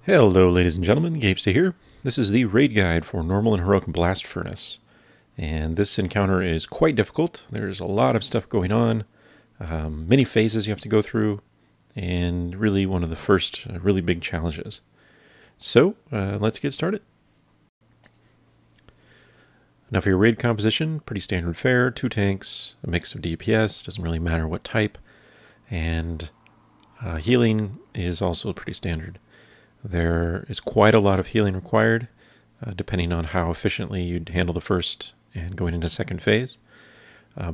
Hello ladies and gentlemen, Gapesta here. This is the raid guide for Normal and Heroic Blast Furnace. And this encounter is quite difficult. There's a lot of stuff going on, many phases you have to go through, and really one of the first really big challenges. So let's get started. Now for your raid composition, pretty standard fare, 2 tanks, a mix of DPS, doesn't really matter what type, and healing is also pretty standard. There is quite a lot of healing required, depending on how efficiently you'd handle the first and going into second phase.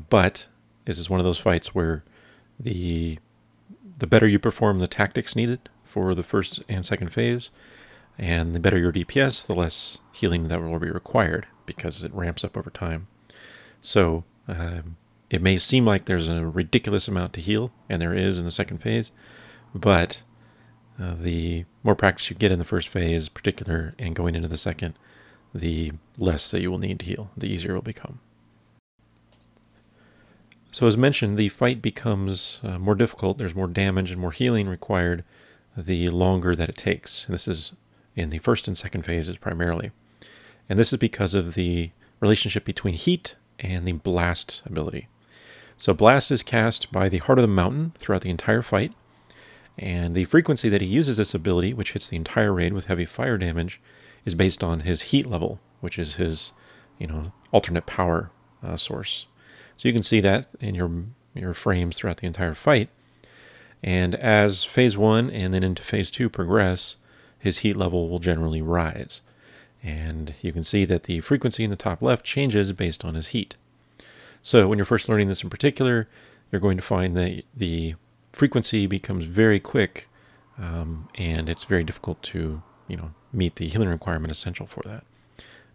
But this is one of those fights where the better you perform the tactics needed for the first and second phase, and the better your DPS, the less healing that will be required, because it ramps up over time. So it may seem like there's a ridiculous amount to heal, and there is in the second phase, but the more practice you get in the first phase, particular, and going into the second, the less that you will need to heal, the easier it will become. So as mentioned, the fight becomes more difficult. There's more damage and more healing required the longer that it takes. And this is in the first and second phases primarily. And this is because of the relationship between heat and the blast ability. So blast is cast by the heart of the mountain throughout the entire fight. And the frequency that he uses this ability, which hits the entire raid with heavy fire damage, is based on his heat level, which is his, alternate power source. So you can see that in your frames throughout the entire fight. And as phase 1 and then into phase 2 progress, his heat level will generally rise. And you can see that the frequency in the top left changes based on his heat. So when you're first learning this in particular, you're going to find that the frequency becomes very quick, and it's very difficult to, meet the healing requirement essential for that.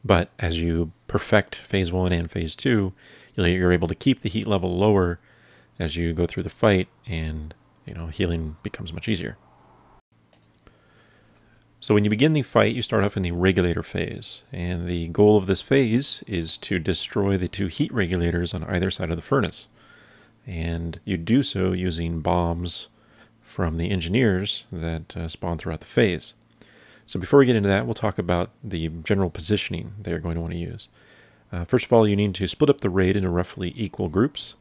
But as you perfect phase 1 and phase 2, you're able to keep the heat level lower as you go through the fight, and healing becomes much easier. So when you begin the fight, you start off in the Regulator Phase, and the goal of this phase is to destroy the 2 heat regulators on either side of the furnace. And you do so using bombs from the engineers that spawn throughout the phase. So before we get into that, we'll talk about the general positioning that you're going to want to use. First of all, you need to split up the raid into roughly equal groups.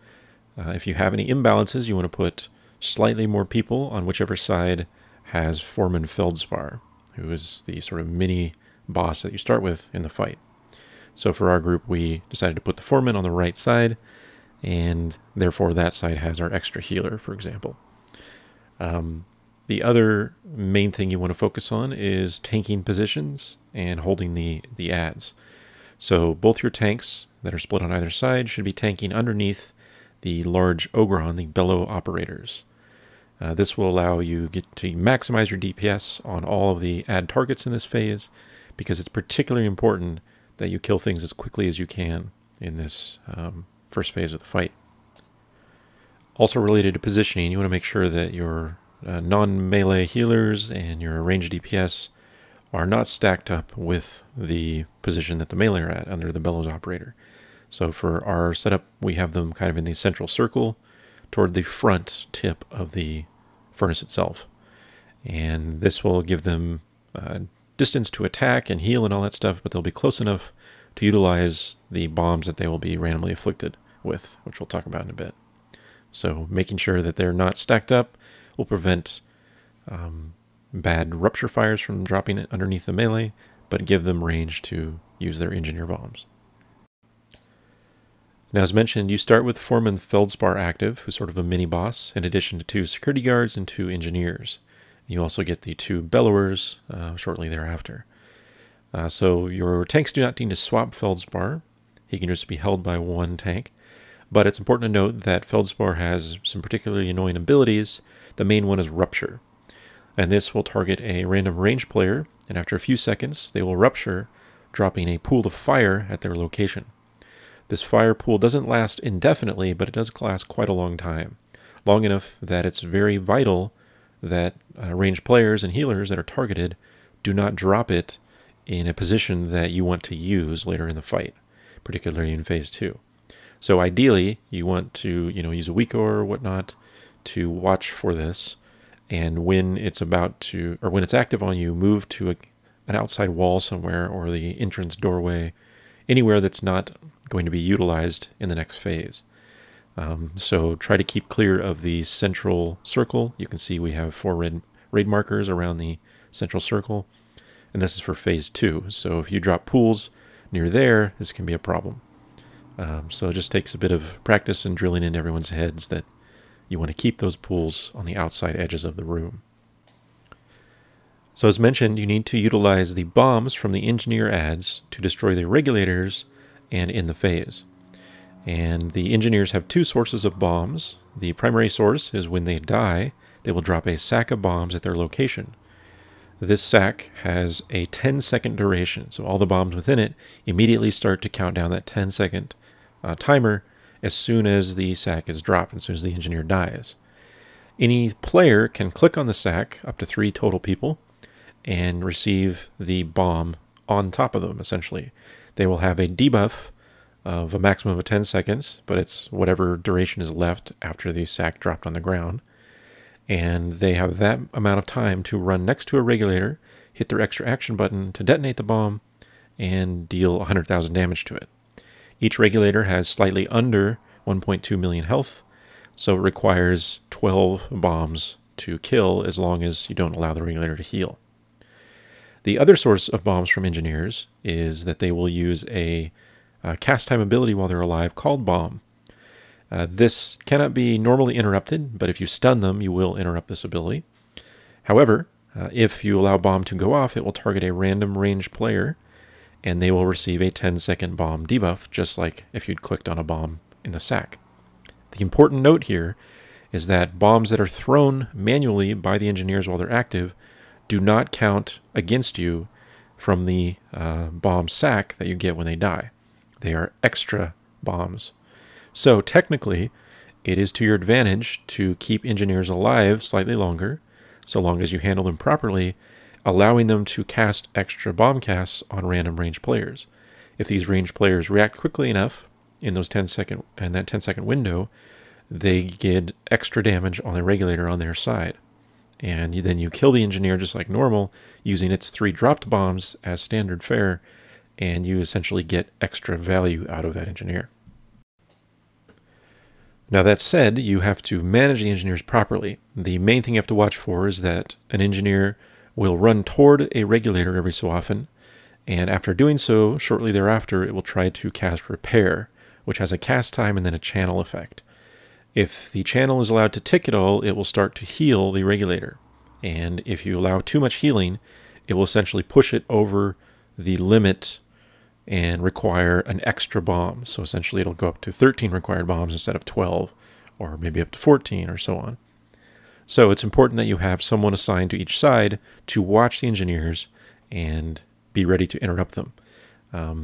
If you have any imbalances, you want to put slightly more people on whichever side has Foreman Feldspar, who is the sort of mini boss that you start with in the fight. So for our group, we decided to put the Foreman on the right side, and therefore that side has our extra healer, for example. The other main thing you want to focus on is tanking positions and holding the adds. So both your tanks that are split on either side should be tanking underneath the large Ogron, the Bellow Operators. This will allow you to maximize your DPS on all of the add targets in this phase, because it's particularly important that you kill things as quickly as you can in this first phase of the fight. Also related to positioning, you want to make sure that your non-melee healers and your ranged DPS are not stacked up with the position that the melee are at under the Bellows Operator. So for our setup, we have them kind of in the central circle toward the front tip of the furnace itself. And this will give them distance to attack and heal and all that stuff, but they'll be close enough to utilize the bombs that they will be randomly afflicted with, which we'll talk about in a bit. So making sure that they're not stacked up will prevent bad rupture fires from dropping underneath the melee, but give them range to use their engineer bombs. Now, as mentioned, you start with Foreman Feldspar active, who's sort of a mini-boss, in addition to 2 security guards and 2 engineers. You also get the 2 bellowers shortly thereafter. So your tanks do not need to swap Feldspar. He can just be held by 1 tank. But it's important to note that Feldspar has some particularly annoying abilities. The main one is Rupture. And this will target a random range player, and after a few seconds, they will rupture, dropping a pool of fire at their location. This fire pool doesn't last indefinitely, but it does last quite a long time. Long enough that it's very vital that ranged players and healers that are targeted do not drop it in a position that you want to use later in the fight, particularly in phase 2. So ideally, you want to use a weak or whatnot to watch for this and when it's about to, or when it's active on you, move to an outside wall somewhere, or the entrance doorway, anywhere that's not going to be utilized in the next phase. So try to keep clear of the central circle. You can see we have 4 raid markers around the central circle, and this is for phase 2. So if you drop pools near there, this can be a problem. So it just takes a bit of practice and drilling into everyone's heads that you want to keep those pools on the outside edges of the room. So as mentioned, you need to utilize the bombs from the engineer adds to destroy the regulators and in the phase. And the engineers have 2 sources of bombs. The primary source is when they die, they will drop a sack of bombs at their location. This sack has a 10-second duration, so all the bombs within it immediately start to count down that 10-second timer as soon as the sack is dropped, as soon as the engineer dies. Any player can click on the sack, up to 3 total people, and receive the bomb on top of them, essentially. They will have a debuff of a maximum of 10 seconds, but it's whatever duration is left after the sack dropped on the ground. And they have that amount of time to run next to a regulator, hit their extra action button to detonate the bomb, and deal 100,000 damage to it. Each regulator has slightly under 1.2 million health, so it requires 12 bombs to kill as long as you don't allow the regulator to heal. The other source of bombs from engineers is that they will use a cast time ability while they're alive called Bomb. This cannot be normally interrupted, but if you stun them, you will interrupt this ability. However, if you allow Bomb to go off, it will target a random range player, and they will receive a 10-second bomb debuff, just like if you'd clicked on a bomb in the sack. The important note here is that bombs that are thrown manually by the engineers while they're active do not count against you from the bomb sack that you get when they die. They are extra bombs. So technically, it is to your advantage to keep engineers alive slightly longer, so long as you handle them properly, allowing them to cast extra bomb casts on random range players. If these range players react quickly enough in that 10-second window, they get extra damage on the regulator on their side. And then you kill the engineer just like normal, using its 3 dropped bombs as standard fare, and you essentially get extra value out of that engineer. Now that said, you have to manage the engineers properly. The main thing you have to watch for is that an engineer will run toward a regulator every so often, and after doing so, shortly thereafter, it will try to cast Repair, which has a cast time and then a channel effect. If the channel is allowed to tick at all, it will start to heal the regulator. And if you allow too much healing, it will essentially push it over the limit and require an extra bomb. So essentially it'll go up to 13 required bombs instead of 12, or maybe up to 14 or so on. So it's important that you have someone assigned to each side to watch the engineers and be ready to interrupt them.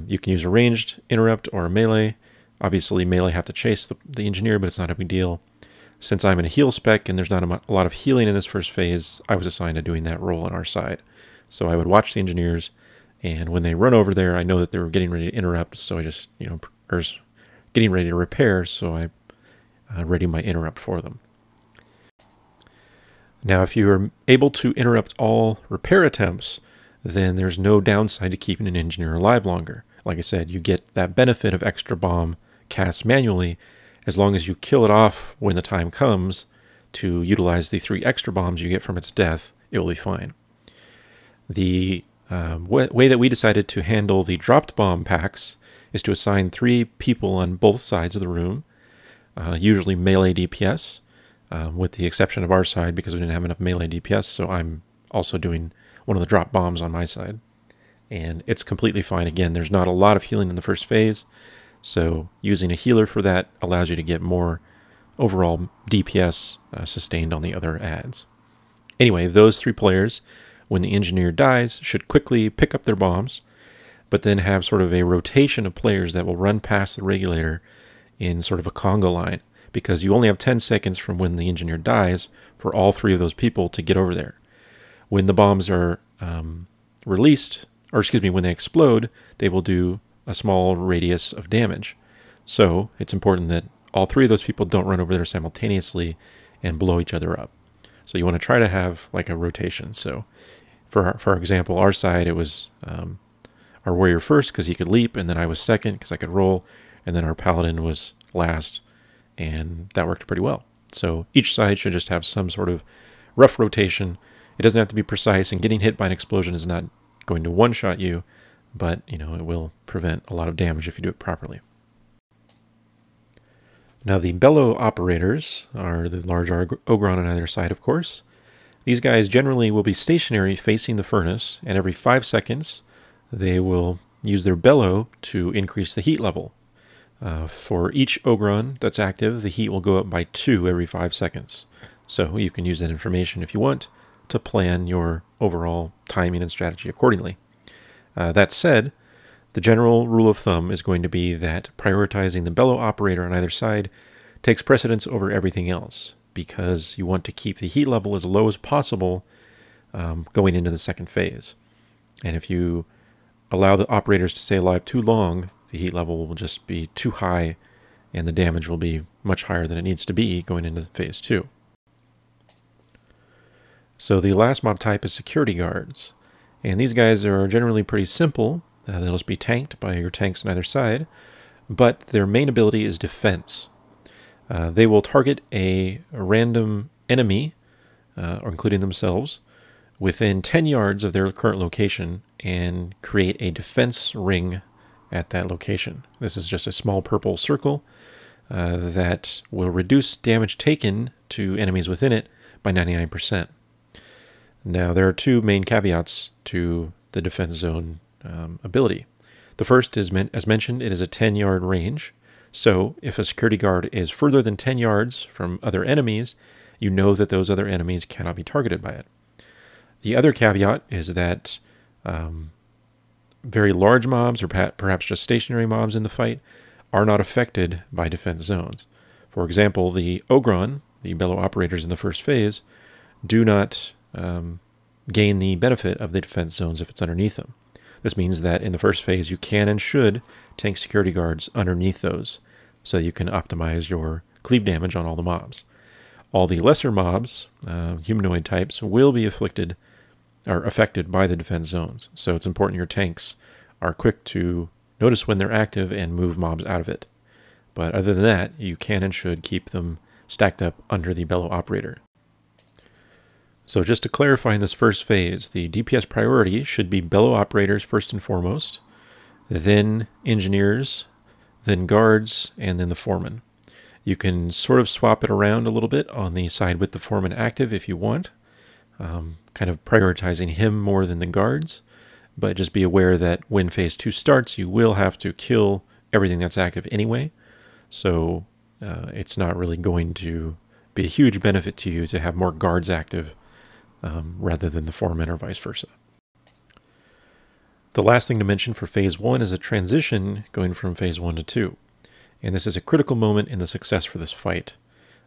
You can use a ranged interrupt or a melee. Obviously, melee have to chase the engineer, but it's not a big deal. Since I'm in a heal spec and there's not a lot of healing in this first phase, I was assigned to doing that role on our side. So I would watch the engineers, and when they run over there, I know that they were getting ready to interrupt, so I just, or getting ready to repair, so I ready my interrupt for them. Now, if you are able to interrupt all repair attempts, then there's no downside to keeping an engineer alive longer. Like I said, you get that benefit of extra bomb cast manually as long as you kill it off when the time comes to utilize the 3 extra bombs you get from its death. It will be fine. The way that we decided to handle the dropped bomb packs is to assign 3 people on both sides of the room, usually melee DPS, with the exception of our side because we didn't have enough melee DPS, so I'm also doing one of the drop bombs on my side. And it's completely fine. Again, there's not a lot of healing in the first phase, so using a healer for that allows you to get more overall DPS sustained on the other adds. Anyway, those 3 players, when the engineer dies, should quickly pick up their bombs, but then have sort of a rotation of players that will run past the regulator in sort of a conga line, because you only have 10 seconds from when the engineer dies for all 3 of those people to get over there. When the bombs are released, or excuse me, when they explode, they will do a small radius of damage. So it's important that all 3 of those people don't run over there simultaneously and blow each other up. So you want to try to have like a rotation. So for example, our side, it was our warrior first because he could leap, and then I was second because I could roll, and then our paladin was last, and that worked pretty well. So each side should just have some sort of rough rotation. It doesn't have to be precise, and getting hit by an explosion is not going to one-shot you, but it will prevent a lot of damage if you do it properly. Now the Bellow Operators are the large Ogron on either side, of course. These guys generally will be stationary facing the furnace, and every 5 seconds they will use their bellow to increase the heat level. For each Ogron that's active, the heat will go up by 2 every 5 seconds. So you can use that information if you want to plan your overall timing and strategy accordingly. That said, the general rule of thumb is going to be that prioritizing the Bellow Operator on either side takes precedence over everything else, because you want to keep the heat level as low as possible going into the second phase. And if you allow the operators to stay alive too long, the heat level will just be too high, and the damage will be much higher than it needs to be going into phase 2. So the last mob type is security guards, and these guys are generally pretty simple. They'll just be tanked by your tanks on either side, but their main ability is defense. They will target a random enemy, or including themselves, within 10 yards of their current location and create a defense ring at that location. This is just a small purple circle that will reduce damage taken to enemies within it by 99%. Now, there are 2 main caveats to the defense zone ability. The first is, as mentioned, it is a 10-yard range. So if a security guard is further than 10 yards from other enemies, you know that those other enemies cannot be targeted by it. The other caveat is that very large mobs, or perhaps just stationary mobs in the fight, are not affected by defense zones. For example, the Ogron, the Bellow Operators in the first phase, do not gain the benefit of the defense zones if it's underneath them. This means that in the first phase you can and should tank security guards underneath those, so you can optimize your cleave damage on all the mobs. All the lesser mobs, humanoid types, will be affected by the defense zones, so it's important your tanks are quick to notice when they're active and move mobs out of it. But other than that, you can and should keep them stacked up under the Bellow Operator. So just to clarify, in this first phase, the DPS priority should be Bellow Operators first and foremost, then Engineers, then Guards, and then the Foreman. You can sort of swap it around a little bit on the side with the Foreman active if you want, kind of prioritizing him more than the Guards, but just be aware that when phase 2 starts, you will have to kill everything that's active anyway, so it's not really going to be a huge benefit to you to have more Guards active rather than the Foreman or vice versa. The last thing to mention for phase 1 is a transition going from phase 1 to 2. And this is a critical moment in the success for this fight.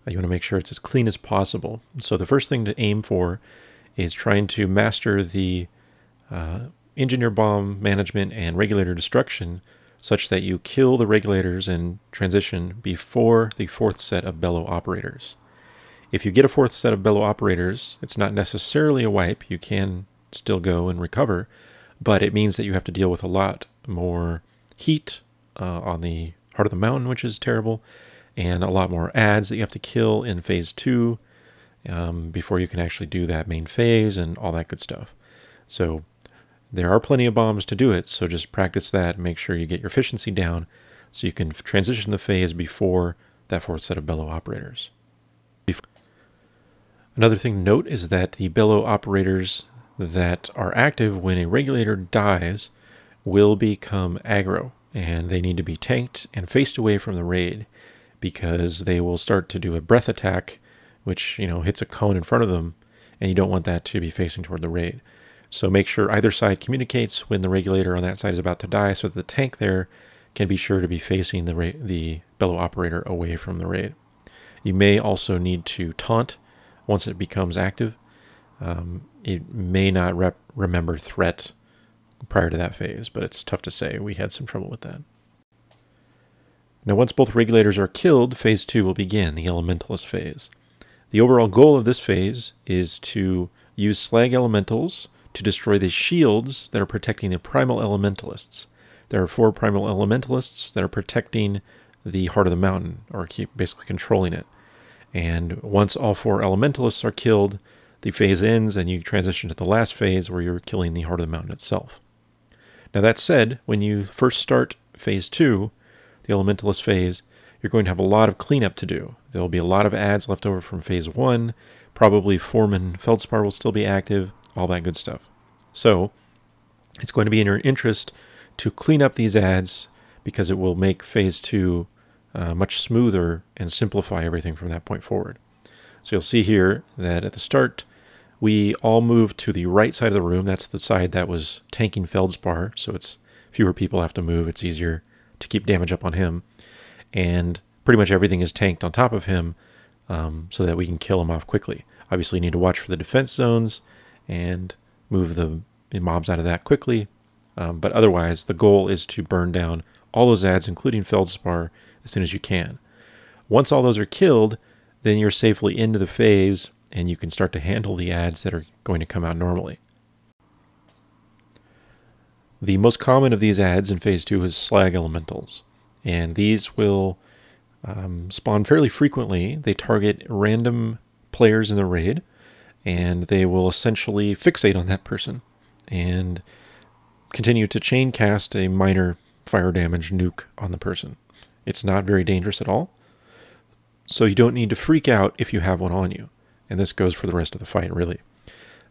You want to make sure it's as clean as possible. So the first thing to aim for is trying to master the engineer bomb management and regulator destruction such that you kill the regulators and transition before the 4th set of Bellow Operators. If you get a 4th set of Bellow Operators, it's not necessarily a wipe. You can still go and recover, but it means that you have to deal with a lot more heat on the heart of the mountain, which is terrible, and a lot more adds that you have to kill in phase 2 before you can actually do that main phase and all that good stuff. So there are plenty of bombs to do it, so just practice that and make sure you get your efficiency down so you can transition the phase before that 4th set of Bellow Operators. Another thing to note is that the Bellow Operators that are active when a regulator dies will become aggro, and they need to be tanked and faced away from the raid, because they will start to do a breath attack, which hits a cone in front of them, and you don't want that to be facing toward the raid. So make sure either side communicates when the regulator on that side is about to die, so that the tank there can be sure to be facing the Bellow Operator away from the raid. You may also need to taunt once it becomes active. It may not remember threat prior to that phase, but it's tough to say. We had some trouble with that. Now, once both regulators are killed, phase 2 will begin, the Elementalist Phase. The overall goal of this phase is to use Slag Elementals to destroy the shields that are protecting the Primal Elementalists. There are 4 Primal Elementalists that are protecting the heart of the mountain, or keep basically controlling it. And once all 4 Elementalists are killed, the phase ends and you transition to the last phase where you're killing the heart of the mountain itself. Now that said, when you first start phase 2, the Elementalist phase, you're going to have a lot of cleanup to do. There'll be a lot of ads left over from phase 1, probably Foreman Feldspar will still be active, all that good stuff. So it's going to be in your interest to clean up these ads because it will make phase 2 much smoother and simplify everything from that point forward. So you'll see here that at the start, we all moved to the right side of the room. That's the side that was tanking Feldspar, so it's fewer people have to move. It's easier to keep damage up on him. And pretty much everything is tanked on top of him so that we can kill him off quickly. Obviously, you need to watch for the defense zones and move the mobs out of that quickly. But otherwise, the goal is to burn down all those ads, including Feldspar, as soon as you can. Once all those are killed, then you're safely into the phase and you can start to handle the ads that are going to come out normally. The most common of these ads in phase 2 is Slag Elementals, and these will spawn fairly frequently. They target random players in the raid, and they will essentially fixate on that person and continue to chain cast a minor fire damage nuke on the person. It's not very dangerous at all, so you don't need to freak out if you have one on you. And this goes for the rest of the fight, really.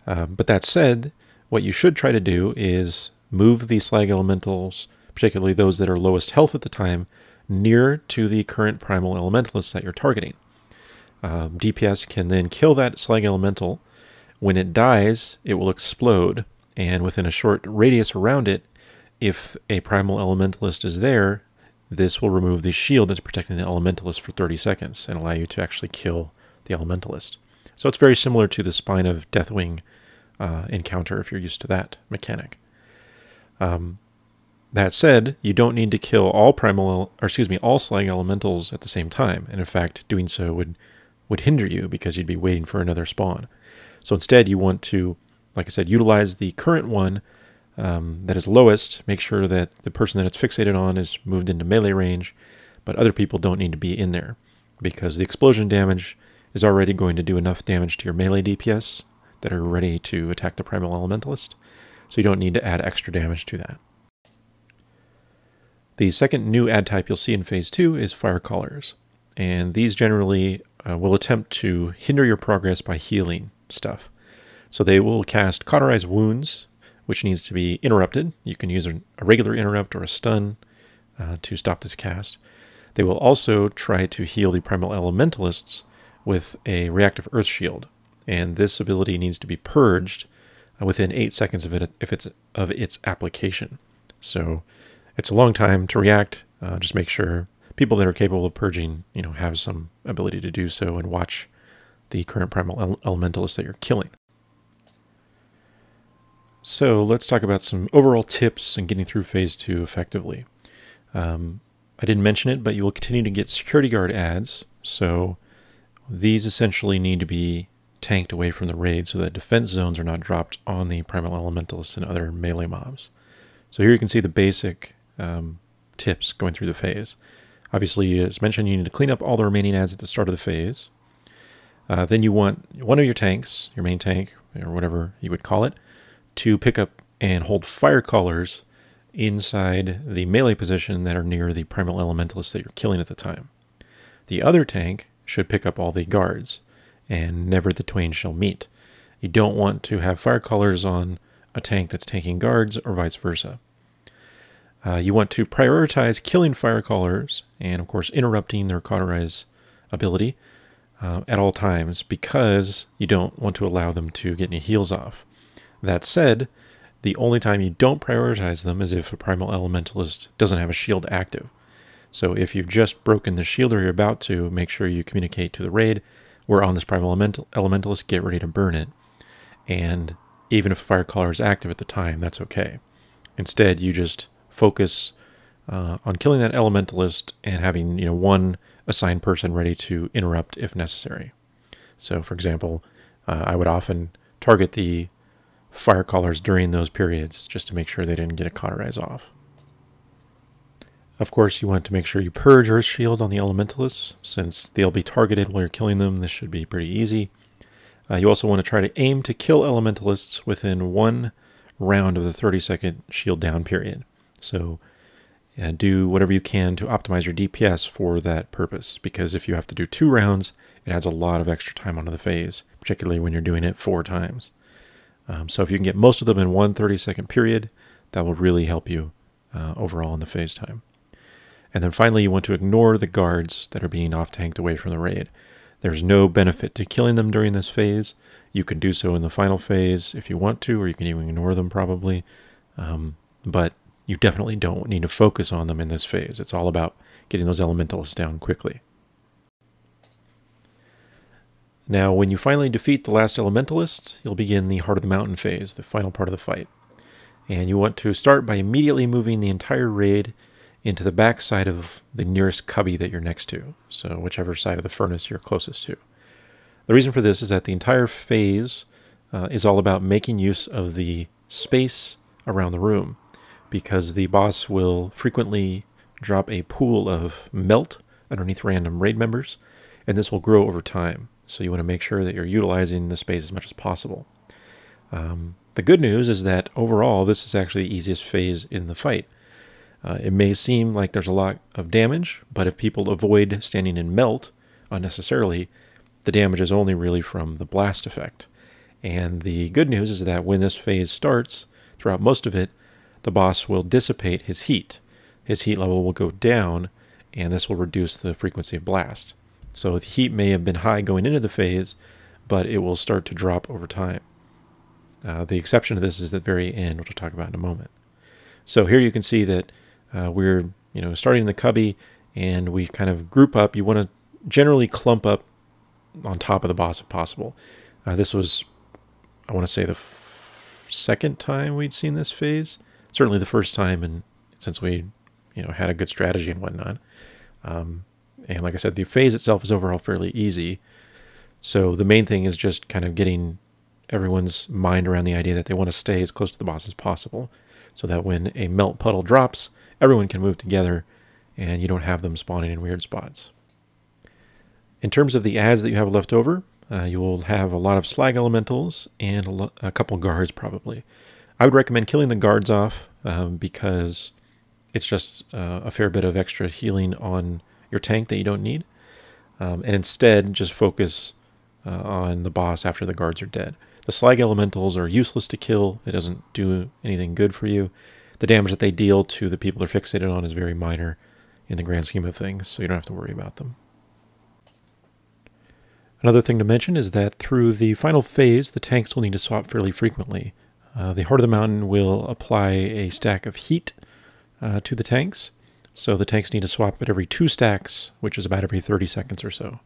But that said, what you should try to do is move the Slag Elementals, particularly those that are lowest health at the time, near to the current Primal Elementalists that you're targeting. DPS can then kill that Slag Elemental. When it dies, it will explode, and within a short radius around it, if a Primal Elementalist is there, this will remove the shield that's protecting the Elementalist for 30 seconds and allow you to actually kill the Elementalist. So it's very similar to the Spine of Deathwing encounter if you're used to that mechanic. That said, you don't need to kill all all Slag Elementals at the same time, and in fact, doing so would hinder you because you'd be waiting for another spawn. So instead, you want to, like I said, utilize the current one that is lowest. Make sure that the person that it's fixated on is moved into melee range, but other people don't need to be in there because the explosion damage is already going to do enough damage to your melee DPS that are ready to attack the Primal Elementalist, so you don't need to add extra damage to that. The second new ad type you'll see in phase 2 is Firecallers, and these generally will attempt to hinder your progress by healing stuff. So they will cast Cauterize Wounds, which needs to be interrupted. You can use a regular interrupt or a stun to stop this cast. They will also try to heal the Primal Elementalists with a Reactive Earth Shield, and this ability needs to be purged within 8 seconds of its application. So it's a long time to react. Just make sure people that are capable of purging, have some ability to do so and watch the current Primal Elementalists that you're killing. So let's talk about some overall tips in getting through phase 2 effectively. I didn't mention it, but you will continue to get security guard ads. So these essentially need to be tanked away from the raid so that defense zones are not dropped on the Primal Elementalists and other melee mobs. So here you can see the basic tips going through the phase. Obviously, as mentioned, you need to clean up all the remaining ads at the start of the phase. Then you want one of your tanks, your main tank, or whatever you would call it, to pick up and hold Firecallers inside the melee position that are near the Primal Elementalists that you're killing at the time. The other tank should pick up all the guards, and never the twain shall meet. You don't want to have Firecallers on a tank that's tanking guards, or vice versa. You want to prioritize killing Firecallers, and of course interrupting their Cauterize ability at all times, because you don't want to allow them to get any heals off. That said, the only time you don't prioritize them is if a Primal Elementalist doesn't have a shield active. So if you've just broken the shield or you're about to, make sure you communicate to the raid, we're on this Primal Elementalist, get ready to burn it. And even if Firecaller is active at the time, that's okay. Instead, you just focus on killing that Elementalist and having one assigned person ready to interrupt if necessary. So, for example, I would often target the Firecallers during those periods just to make sure they didn't get a cauterize off. Of course, you want to make sure you purge Earth Shield on the Elementalists, since they'll be targeted while you're killing them. This should be pretty easy. You also want to try to aim to kill Elementalists within 1 round of the 30-second shield down period. So do whatever you can to optimize your DPS for that purpose, because if you have to do 2 rounds, it adds a lot of extra time onto the phase, particularly when you're doing it 4 times. So if you can get most of them in 1 30-second period, that will really help you overall in the phase time. And then finally, you want to ignore the guards that are being off-tanked away from the raid. There's no benefit to killing them during this phase. You can do so in the final phase if you want to, or you can even ignore them probably. But you definitely don't need to focus on them in this phase. It's all about getting those Elementalists down quickly. Now, when you finally defeat the last Elementalist, you'll begin the Heart of the Mountain phase, the final part of the fight. And you want to start by immediately moving the entire raid into the back side of the nearest cubby that you're next to, so whichever side of the furnace you're closest to. The reason for this is that the entire phase is all about making use of the space around the room, because the boss will frequently drop a pool of melt underneath random raid members, and this will grow over time. So you want to make sure that you're utilizing the space as much as possible. The good news is that overall, this is actually the easiest phase in the fight. It may seem like there's a lot of damage, but if people avoid standing in melt unnecessarily, the damage is only really from the blast effect. And the good news is that when this phase starts, throughout most of it, the boss will dissipate his heat. His heat level will go down, and this will reduce the frequency of blast. So the heat may have been high going into the phase, but it will start to drop over time. The exception to this is at the very end, which we'll talk about in a moment. So here you can see that we're starting in the cubby, and we kind of group up. You want to generally clump up on top of the boss if possible. This was, I want to say, the second time we'd seen this phase. Certainly the first time, and since we had a good strategy and whatnot. And like I said, the phase itself is overall fairly easy. So the main thing is just kind of getting everyone's mind around the idea that they want to stay as close to the boss as possible, so that when a melt puddle drops, everyone can move together and you don't have them spawning in weird spots. In terms of the adds that you have left over, you will have a lot of Slag Elementals and a couple guards probably. I would recommend killing the guards off because it's just a fair bit of extra healing on your tank that you don't need. And instead, just focus on the boss after the guards are dead. The Slag Elementals are useless to kill. It doesn't do anything good for you. The damage that they deal to the people they're fixated on is very minor in the grand scheme of things, so you don't have to worry about them. Another thing to mention is that through the final phase, the tanks will need to swap fairly frequently. The Heart of the Mountain will apply a stack of heat to the tanks, so the tanks need to swap it every 2 stacks, which is about every 30 seconds or so.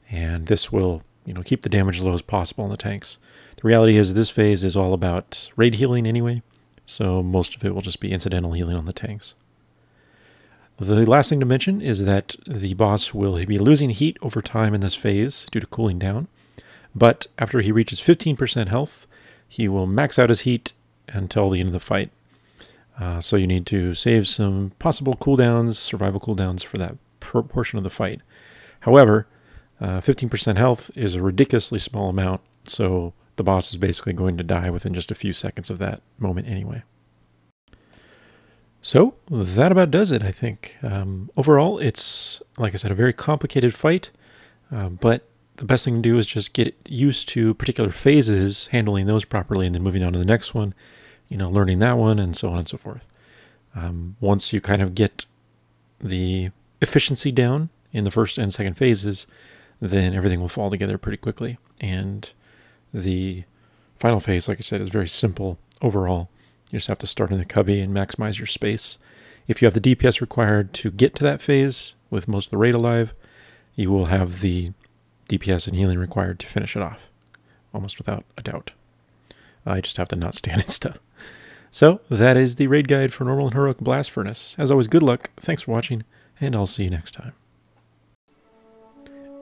And this will keep the damage as low as possible on the tanks. The reality is this phase is all about raid healing anyway, so most of it will just be incidental healing on the tanks. The last thing to mention is that the boss will be losing heat over time in this phase due to cooling down, but after he reaches 15% health, he will max out his heat until the end of the fight. So you need to save some possible cooldowns, survival cooldowns for that portion of the fight. However, 15% health is a ridiculously small amount, so the boss is basically going to die within just a few seconds of that moment anyway. So that about does it, I think. Overall, it's, like I said, a very complicated fight, but the best thing to do is just get used to particular phases, handling those properly, and then moving on to the next one, learning that one, and so on and so forth. Once you kind of get the efficiency down in the first and second phases, then everything will fall together pretty quickly. And the final phase, like I said, is very simple overall. You just have to start in the cubby and maximize your space. If you have the DPS required to get to that phase with most of the raid alive, you will have the DPS and healing required to finish it off, almost without a doubt. I just have to not stand in stuff. So that is the raid guide for Normal and Heroic Blast Furnace. As always, good luck, thanks for watching, and I'll see you next time.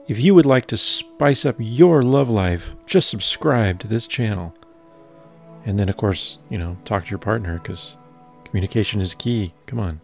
If you would like to spice up your love life, just subscribe to this channel. And then, of course, you know, talk to your partner, because communication is key. Come on.